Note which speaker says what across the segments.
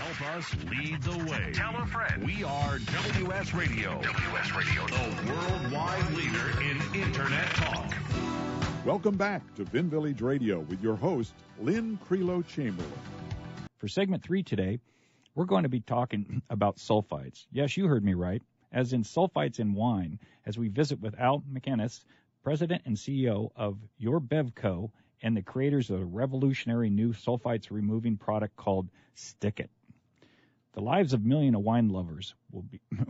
Speaker 1: Help us lead the way. Tell a friend. We are WS Radio. WS Radio, the worldwide leader in Internet talk.
Speaker 2: Welcome back to VINVillage Radio with your host, Lynn Creelo-Chamberlain.
Speaker 3: For segment 3 today, we're going to be talking about sulfites. Yes, you heard me right, as in sulfites in wine, as we visit with Al McInnes, President and CEO of Your Bevco, and the creators of a revolutionary new sulfites-removing product called Stick It. The lives of millions of wine lovers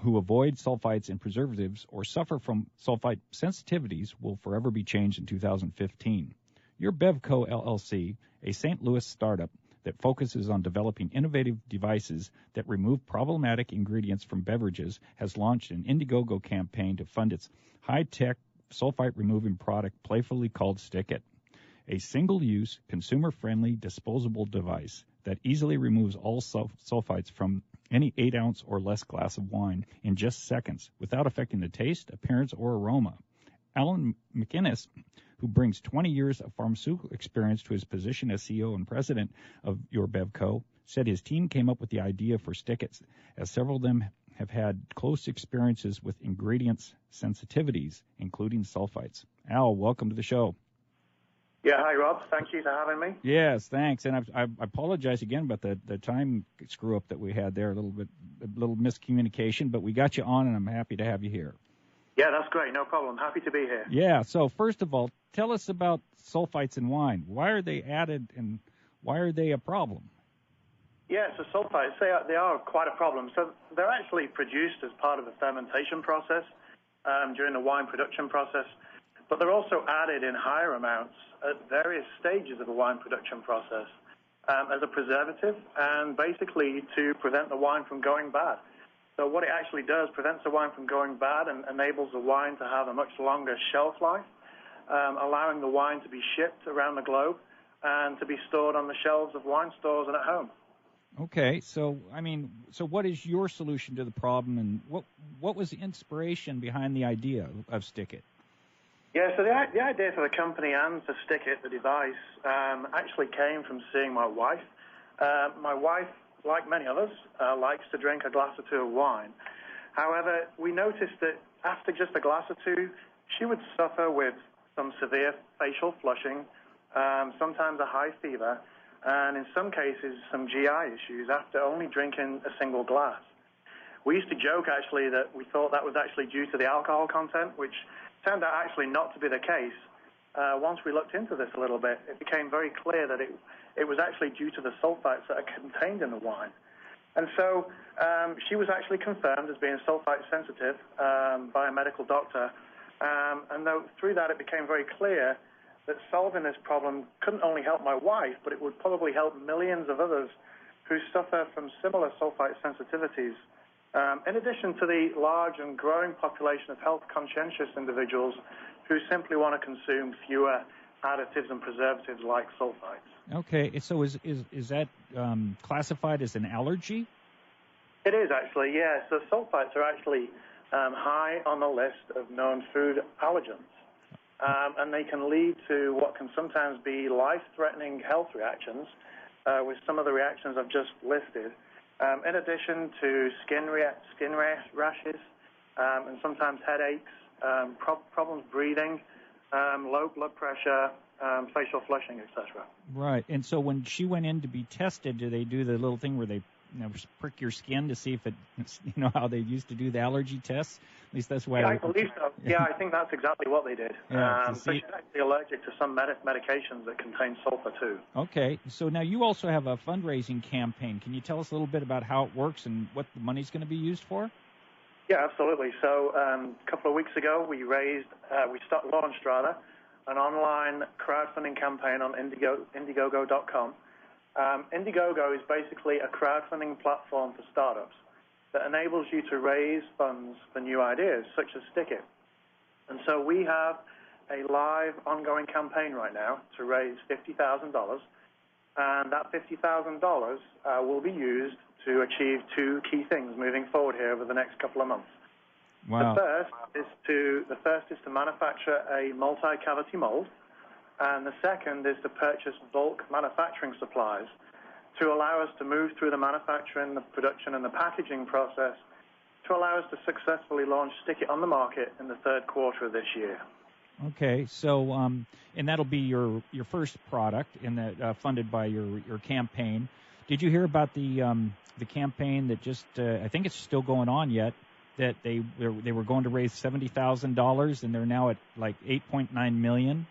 Speaker 3: who avoid sulfites and preservatives or suffer from sulfite sensitivities will forever be changed in 2015. Your Bevco LLC, a St. Louis startup that focuses on developing innovative devices that remove problematic ingredients from beverages, has launched an Indiegogo campaign to fund its high-tech sulfite-removing product playfully called Stick It, a single-use, consumer-friendly, disposable device that easily removes all sulfites from any 8-ounce or less glass of wine in just seconds without affecting the taste, appearance, or aroma. Alan McInnes, who brings 20 years of pharmaceutical experience to his position as CEO and president of Your Bevco, said his team came up with the idea for Stick It, as several of them have had close experiences with ingredients sensitivities, including sulfites. Al, welcome to the show.
Speaker 4: Yeah, hi, Rob. Thank you for having me.
Speaker 3: Yes, thanks. And I apologize again about the time screw up that we had there, a little miscommunication, but we got you on, and I'm happy to have you here.
Speaker 4: Yeah, that's great. No problem. Happy to be here.
Speaker 3: Yeah. So first of all, tell us about sulfites in wine. Why are they added, and why are they a problem?
Speaker 4: Yeah, so sulfites, they are quite a problem. So they're actually produced as part of the fermentation process during the wine production process, but they're also added in higher amounts at various stages of the wine production process as a preservative and basically to prevent the wine from going bad. So what it actually does, prevents the wine from going bad and enables the wine to have a much longer shelf life, allowing the wine to be shipped around the globe and to be stored on the shelves of wine stores and at home.
Speaker 3: Okay, so what is your solution to the problem, and what was the inspiration behind the idea of Stick It?
Speaker 4: Yeah, so the idea for the company and for Stick It, the device, actually came from seeing my wife. My wife, like many others, likes to drink a glass or two of wine. However, we noticed that after just a glass or two, she would suffer with some severe facial flushing, sometimes a high fever, and in some cases some GI issues after only drinking a single glass. We used to joke, actually, that we thought that was actually due to the alcohol content, which turned out actually not to be the case. Once we looked into this a little bit, it became very clear that it was actually due to the sulfites that are contained in the wine. And so she was actually confirmed as being sulfite sensitive by a medical doctor. And through that, it became very clear that solving this problem couldn't only help my wife, but it would probably help millions of others who suffer from similar sulfite sensitivities. In addition to the large and growing population of health-conscientious individuals who simply want to consume fewer additives and preservatives like sulfites.
Speaker 3: Okay, so is that classified as an allergy?
Speaker 4: It is, actually, yeah. So sulfites are actually high on the list of known food allergens. And they can lead to what can sometimes be life-threatening health reactions, with some of the reactions I've just listed. In addition to skin rashes, and sometimes headaches, problems breathing, low blood pressure, facial flushing, etc.
Speaker 3: Right. And so when she went in to be tested, do they do the little thing where they prick your skin to see if it, how they used to do the allergy tests? At least that's why.
Speaker 4: Yeah, I believe so. Yeah, I think that's exactly what they did.
Speaker 3: Yeah,
Speaker 4: so she's actually allergic to some medications that contain sulfur too.
Speaker 3: Okay. So now you also have a fundraising campaign. Can you tell us a little bit about how it works and what the money's going to be used for?
Speaker 4: Yeah, absolutely. So a couple of weeks ago, we launched an online crowdfunding campaign on Indiegogo.com. Indiegogo is basically a crowdfunding platform for startups that enables you to raise funds for new ideas, such as Stick It. And so we have a live, ongoing campaign right now to raise $50,000, and that $50,000 will be used to achieve two key things moving forward here over the next couple of months.
Speaker 3: Wow.
Speaker 4: The first is to manufacture a multi-cavity mold, and the second is to purchase bulk manufacturing supplies to allow us to move through the manufacturing, the production, and the packaging process to allow us to successfully launch Stick It on the market in the third quarter of this year.
Speaker 3: Okay, so and that'll be your first product in that funded by your campaign. Did you hear about the campaign that just I think it's still going on yet, that they were going to raise $70,000 and they're now at like $8.9 million?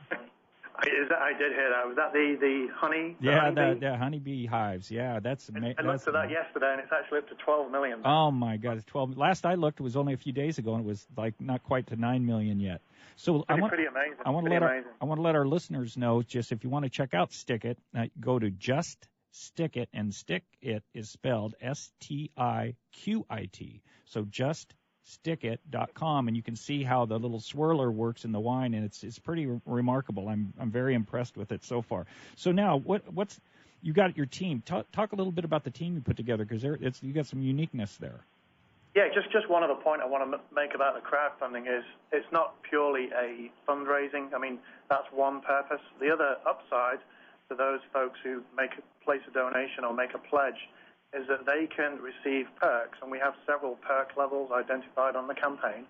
Speaker 4: I did hear that. Was that the honey?
Speaker 3: The honeybee hives. Yeah, that's amazing.
Speaker 4: I looked at that yesterday, and it's actually up to $12 million.
Speaker 3: Oh my God, it's 12. Last I looked, it was only a few days ago, and it was like not quite to $9 million yet. So
Speaker 4: pretty amazing.
Speaker 3: I want to let our listeners know, just if you want to check out Stick It, go to Just Stick It, and Stick It is spelled STIQIT. So JustStickIt.com, and you can see how the little swirler works in the wine, and it's pretty remarkable. I'm very impressed with it so far. So now, what's you got your team? Talk a little bit about the team you put together, because you got some uniqueness there.
Speaker 4: Yeah, just one other point I want to make about the crowdfunding is it's not purely a fundraising. I mean, that's one purpose. The other upside to those folks who place a donation or make a pledge is that they can receive perks, and we have several perk levels identified on the campaign.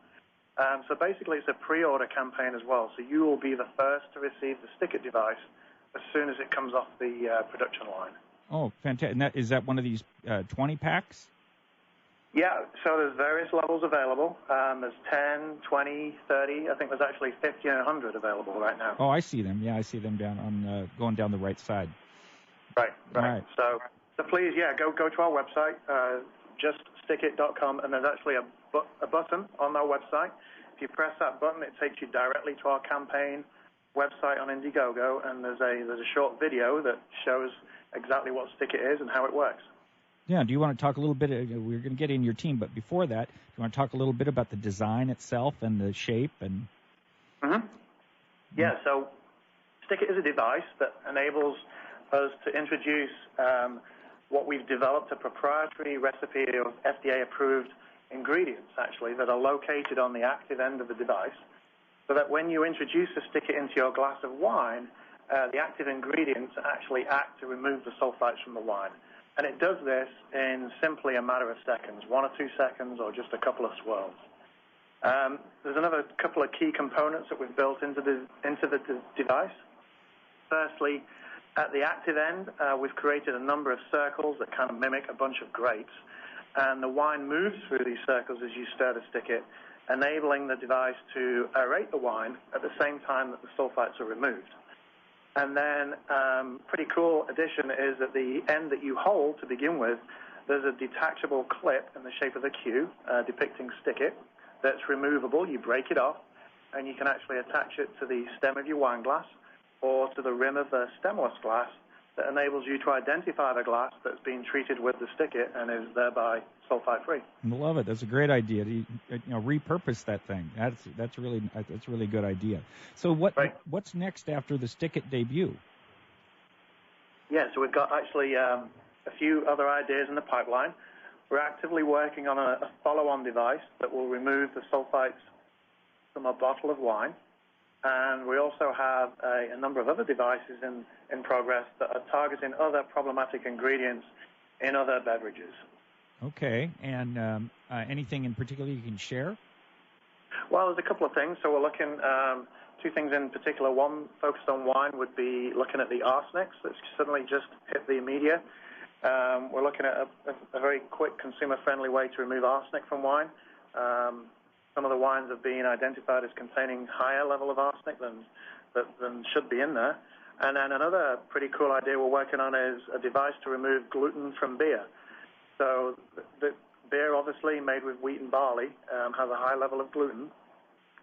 Speaker 4: So basically, it's a pre-order campaign as well. So you will be the first to receive the Stick It device as soon as it comes off the production line.
Speaker 3: Oh, fantastic. And is that one of these 20 packs?
Speaker 4: Yeah, so there's various levels available. There's 10, 20, 30. I think there's actually 50 and 100 available right now.
Speaker 3: Oh, I see them. Yeah, I see them down on going down the right side.
Speaker 4: Right. So please, go to our website, juststickit.com, and there's actually a button on our website. If you press that button, it takes you directly to our campaign website on Indiegogo, and there's a short video that shows exactly what Stick It is and how it works.
Speaker 3: Yeah, do you want to talk a little bit, we're going to get in your team, but before that, do you want to talk a little bit about the design itself and the shape? And
Speaker 4: Yeah, so Stick It is a device that enables us to introduce what we've developed, a proprietary recipe of FDA-approved ingredients, actually, that are located on the active end of the device, so that when you introduce a Stick It into your glass of wine, the active ingredients actually act to remove the sulfites from the wine. And it does this in simply a matter of seconds, 1 or 2 seconds, or just a couple of swirls. There's another couple of key components that we've built into the device. Firstly, at the active end, we've created a number of circles that kind of mimic a bunch of grapes. And the wine moves through these circles as you stir the Stick It, enabling the device to aerate the wine at the same time that the sulfites are removed. And then pretty cool addition is at the end that you hold to begin with, there's a detachable clip in the shape of a Q depicting Stick It that's removable. You break it off, and you can actually attach it to the stem of your wine glass or to the rim of the stemless glass that enables you to identify the glass that's been treated with the Stick It and is thereby sulfite-free.
Speaker 3: I love it. That's a great idea to repurpose that thing. That's a really good idea. So what's next after the Stick It debut?
Speaker 4: Yeah, so we've got actually a few other ideas in the pipeline. We're actively working on a follow-on device that will remove the sulfites from a bottle of wine. And we also have a number of other devices in progress that are targeting other problematic ingredients in other beverages.
Speaker 3: Okay, and anything in particular you can share?
Speaker 4: Well, there's a couple of things. So we're looking, two things in particular. One focused on wine would be looking at the arsenics that's suddenly just hit the media. We're looking at a very quick, consumer-friendly way to remove arsenic from wine. Some of the wines have been identified as containing higher level of arsenic than should be in there. And then another pretty cool idea we're working on is a device to remove gluten from beer. So the beer, obviously made with wheat and barley, has a high level of gluten.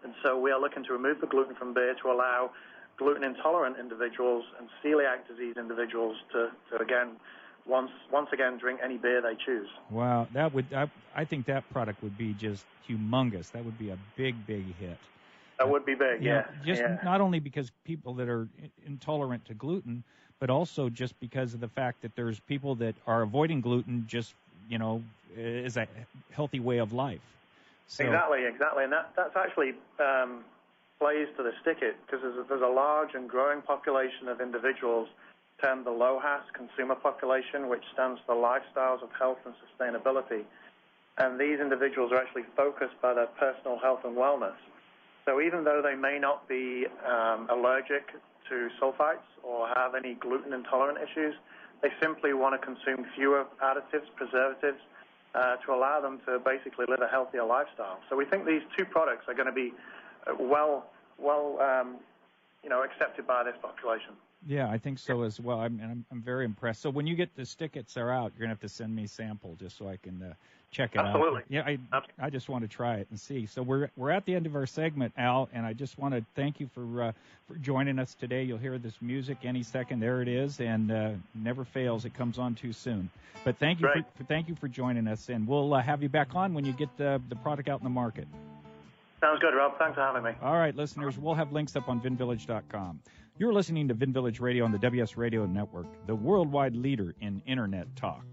Speaker 4: And so we are looking to remove the gluten from beer to allow gluten-intolerant individuals and celiac disease individuals to again, once again, drink any beer they choose.
Speaker 3: Wow, I think that product would be just humongous. That would be a big hit.
Speaker 4: That would be big, yeah.
Speaker 3: Not only because people that are intolerant to gluten, but also just because of the fact that there's people that are avoiding gluten just, is a healthy way of life. So,
Speaker 4: Exactly. And that's actually plays to the Stick It, because there's a large and growing population of individuals termed the LOHAS consumer population, which stands for Lifestyles of Health and Sustainability. And these individuals are actually focused by their personal health and wellness. So even though they may not be allergic to sulfites or have any gluten intolerant issues, they simply want to consume fewer additives, preservatives, to allow them to basically live a healthier lifestyle. So we think these two products are going to be well accepted by this population.
Speaker 3: Yeah, I think so as well. I'm very impressed. So when you get the stickets are out, you're going to have to send me a sample just so I can check it
Speaker 4: Absolutely.
Speaker 3: out. Yeah, I just want to try it and see. So we're at the end of our segment, Al, and I just want to thank you for joining us today. You'll hear this music any second. There it is, and never fails. It comes on too soon. But thank you for joining us, and we'll have you back on when you get the product out in the market.
Speaker 4: Sounds good, Rob. Thanks for having me.
Speaker 3: All right, listeners, we'll have links up on VINVillage.com. You're listening to VINVillage Radio on the WS Radio Network, the worldwide leader in Internet talk.